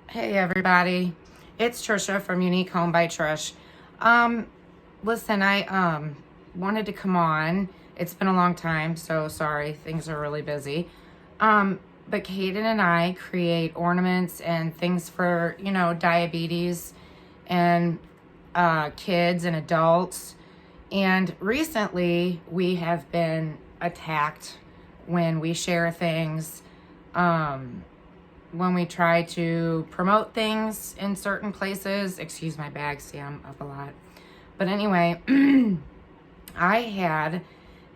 Hey everybody, it's Trisha from Unique Home by Trish. Listen, I wanted to come on. It's been a long time, so sorry, things are really busy. But Kaden and I create ornaments and things for, diabetes and kids and adults. And recently we have been attacked when we share things. When we try to promote things in certain places. Excuse my bag, see, I'm up a lot. But anyway, I had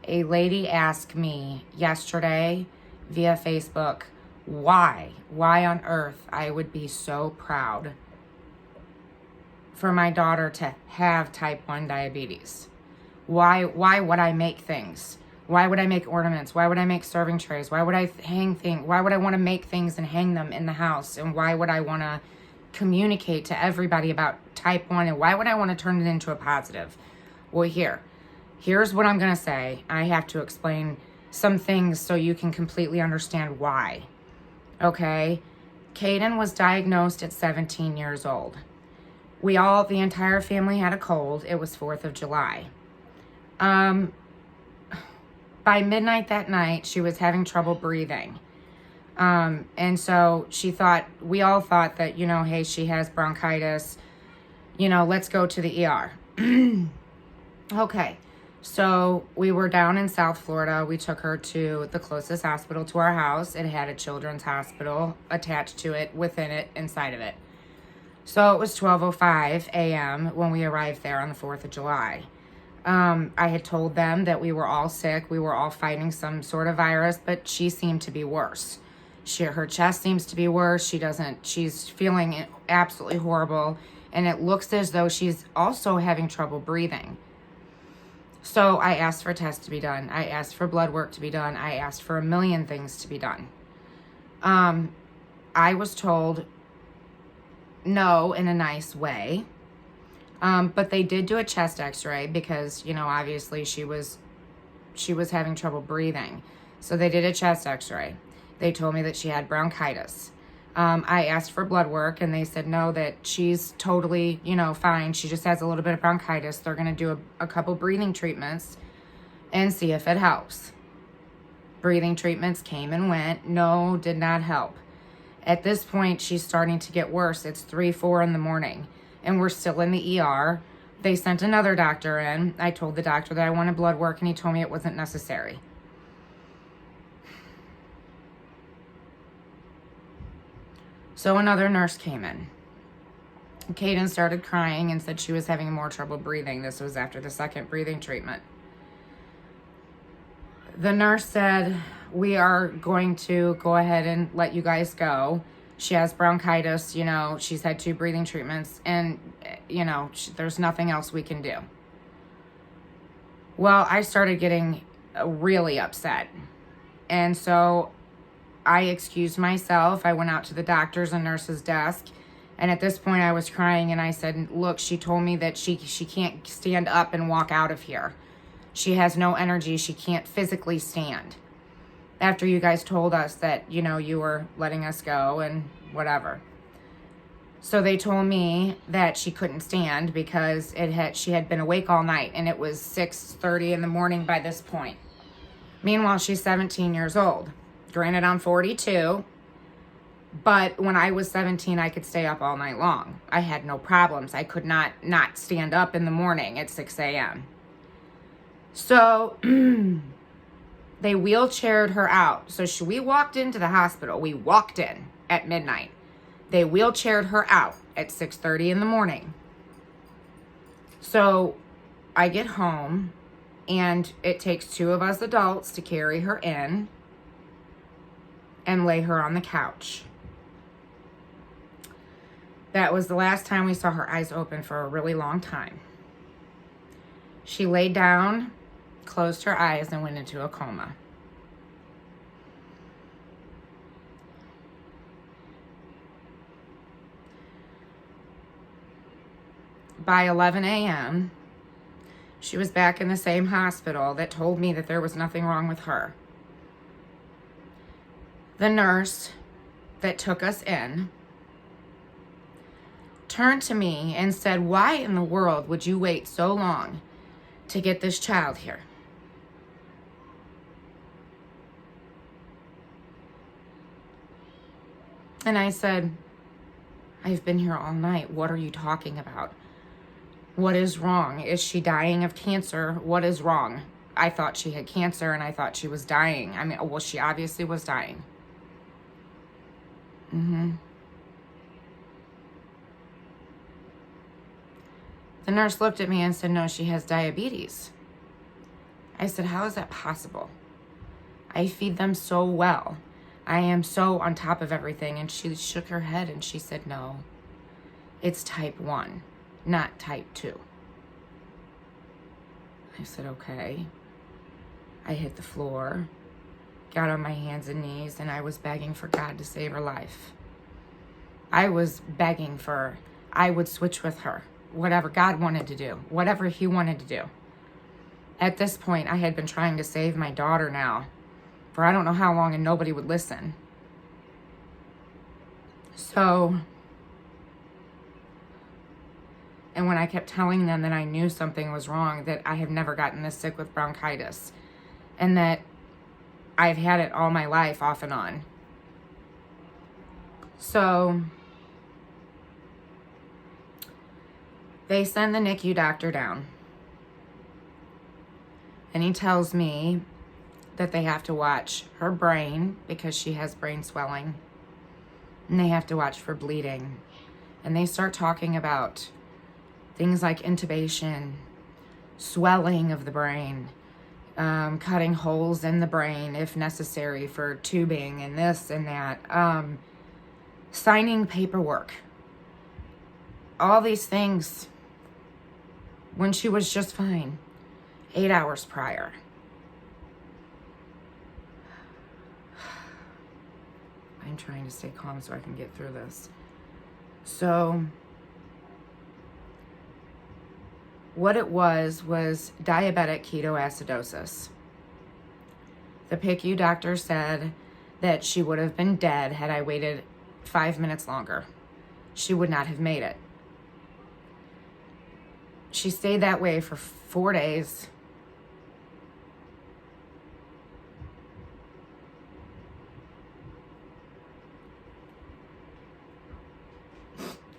a lady ask me yesterday via Facebook why on earth I would be so proud for my daughter to have type 1 diabetes. Why would I make things? Why would I make ornaments? Why would I make serving trays? Why would I hang things? Why would I want to make things and hang them in the house? And why would I want to communicate to everybody about type 1? And why would I want to turn it into a positive? Well, here's what I'm going to say. I have to explain some things so you can completely understand why. Okay? Kaden was diagnosed at 17 years old. The entire family had a cold. It was 4th of July. By midnight that night, she was having trouble breathing. And so we all thought that, hey, she has bronchitis, let's go to the ER. Okay. So we were down in South Florida. We took her to the closest hospital to our house. It had a children's hospital attached to it, within it, inside of it. So it was 12:05 a.m. when we arrived there on the 4th of July. I had told them that we were all sick. We were all fighting some sort of virus, but she seemed to be worse. Her chest seems to be worse. She's feeling absolutely horrible. And it looks as though she's also having trouble breathing. So I asked for tests to be done. I asked for blood work to be done. I asked for a million things to be done. I was told no in a nice way. But they did do a chest x-ray because, obviously she was having trouble breathing. So they did a chest x-ray. They told me that she had bronchitis. I asked for blood work and they said no, that she's totally, fine. She just has a little bit of bronchitis. They're going to do a couple breathing treatments and see if it helps. Breathing treatments came and went. No, did not help. At this point, she's starting to get worse. It's 3-4 in the morning. And we're still in the ER. They sent another doctor in. I told the doctor that I wanted blood work, and he told me it wasn't necessary. So another nurse came in. Kaden started crying and said she was having more trouble breathing. This was after the second breathing treatment. The nurse said, we are going to go ahead and let you guys go. She has bronchitis, she's had 2 breathing treatments, and, there's nothing else we can do. Well, I started getting really upset. And so I excused myself. I went out to the doctor's and nurse's desk. And at this point I was crying and I said, look, she told me that she can't stand up and walk out of here. She has no energy. She can't physically stand. After you guys told us that, you were letting us go and whatever. So they told me that she couldn't stand because she had been awake all night and it was 6:30 in the morning by this point. Meanwhile, she's 17 years old. Granted, I'm 42, but when I was 17, I could stay up all night long. I had no problems. I could not stand up in the morning at 6 a.m. So they wheelchaired her out. So we walked into the hospital. We walked in at midnight. They wheelchaired her out at 6:30 in the morning. So I get home and it takes 2 of us adults to carry her in and lay her on the couch. That was the last time we saw her eyes open for a really long time. She laid down, closed her eyes, and went into a coma. By 11 a.m., she was back in the same hospital that told me that there was nothing wrong with her. The nurse that took us in turned to me and said, "Why in the world would you wait so long to get this child here?" And I said, "I've been here all night. What are you talking about? What is wrong? Is she dying of cancer? What is wrong?" I thought she had cancer and I thought she was dying. I mean, well, she obviously was dying. The nurse looked at me and said, "No, she has diabetes." I said, "How is that possible? I feed them so well. I am so on top of everything." And she shook her head and she said, "No, it's type 1, not type 2. I said, "Okay." I hit the floor, got on my hands and knees, and I was begging for God to save her life. I was begging for, I would switch with her, whatever God wanted to do, whatever He wanted to do. At this point, I had been trying to save my daughter now for I don't know how long, and nobody would listen. So, and when I kept telling them that I knew something was wrong, that I have never gotten this sick with bronchitis, and that I've had it all my life off and on. So they send the NICU doctor down. And he tells me that they have to watch her brain because she has brain swelling. And they have to watch for bleeding. And they start talking about things like intubation, swelling of the brain, cutting holes in the brain if necessary for tubing and this and that, signing paperwork, all these things when she was just fine 8 hours prior. I'm trying to stay calm so I can get through this. So what it was diabetic ketoacidosis. The PICU doctor said that she would have been dead had I waited 5 minutes longer. She would not have made it. She stayed that way for 4 days.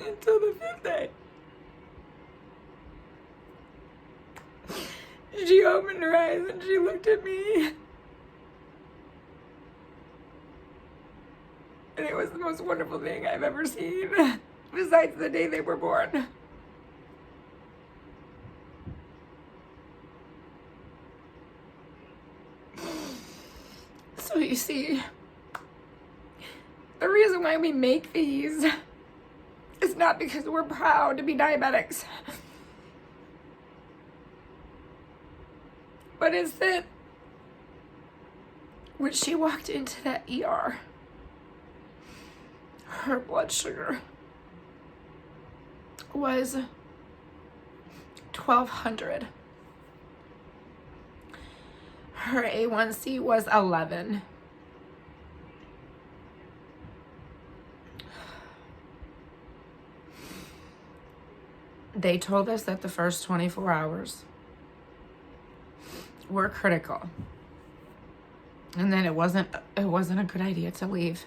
Until the 5th day. She opened her eyes and she looked at me. And it was the most wonderful thing I've ever seen, besides the day they were born. So you see, the reason why we make these is not because we're proud to be diabetics, but it's that when she walked into that ER, her blood sugar was 1,200. Her A1C was 11. They told us that the first 24 hours were critical, and that it wasn't a good idea to leave,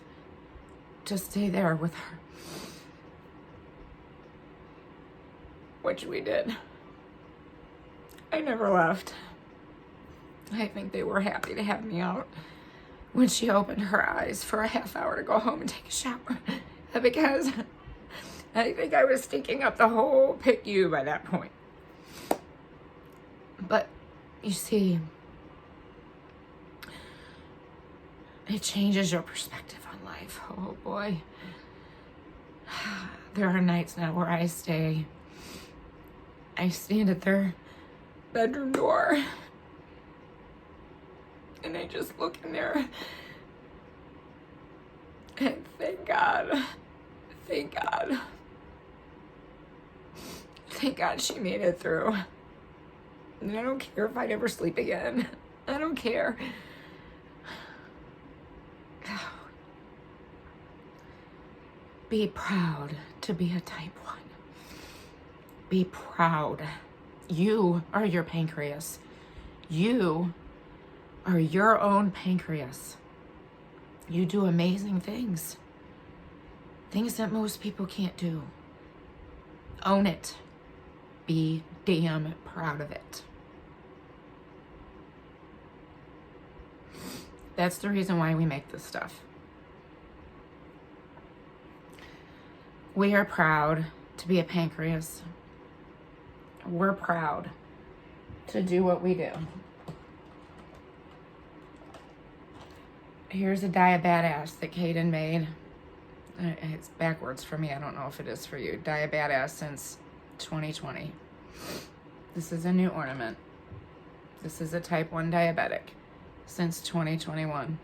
to stay there with her, which we did. I never left. I think they were happy to have me out when she opened her eyes for a half hour to go home and take a shower, because I think I was stinking up the whole PICU by that point. But you see, it changes your perspective on life. Oh boy. There are nights now where I stand at their bedroom door and I just look in there and thank God she made it through. And I don't care if I never sleep again. I don't care. Be proud to be a type 1. Be proud. You are your pancreas. You are your own pancreas. You do amazing things. Things that most people can't do. Own it. Be damn proud of it. That's the reason why we make this stuff. We are proud to be a pancreas. We're proud to do what we do. Here's a Diabadass that Kaden made. It's backwards for me. I don't know if it is for you. Diabadass since 2020. This is a new ornament. This is a type 1 diabetic since 2021.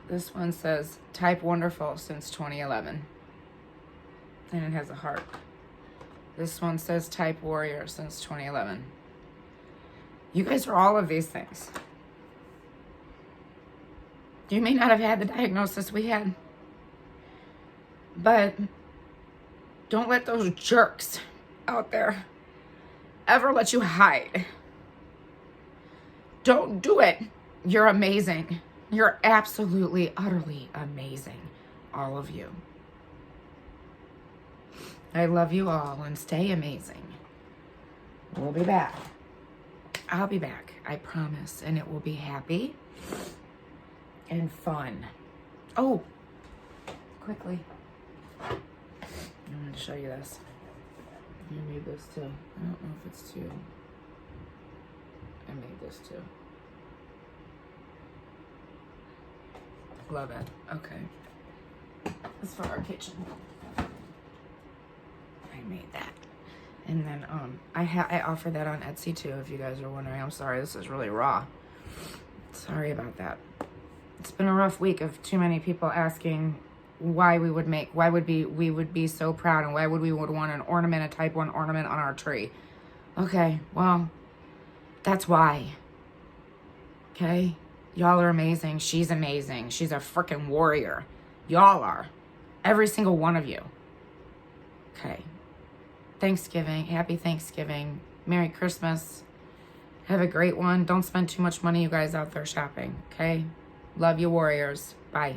This one says type wonderful since 2011. And it has a heart. This one says type warrior since 2011. You guys are all of these things. You may not have had the diagnosis we had, but don't let those jerks out there ever let you hide. Don't do it. You're amazing. You're absolutely, utterly amazing. All of you. I love you all, and stay amazing. We'll be back. I'll be back, I promise, and it will be happy and fun. Oh, quickly. I'm going to show you this. You made this too. I don't know if it's too. I made this too. Love it. Okay. This is for our kitchen. I made that. And then I offer that on Etsy too, if you guys are wondering. I'm sorry, this is really raw. Sorry about that. It's been a rough week of too many people asking why we would be so proud, and why would we want an ornament, a type 1 ornament on our tree. Okay, well, that's why. Okay? Y'all are amazing. She's amazing. She's a freaking warrior. Y'all are. Every single one of you. Okay. Thanksgiving. Happy Thanksgiving. Merry Christmas. Have a great one. Don't spend too much money, you guys, out there shopping. Okay? Love you, warriors. Bye.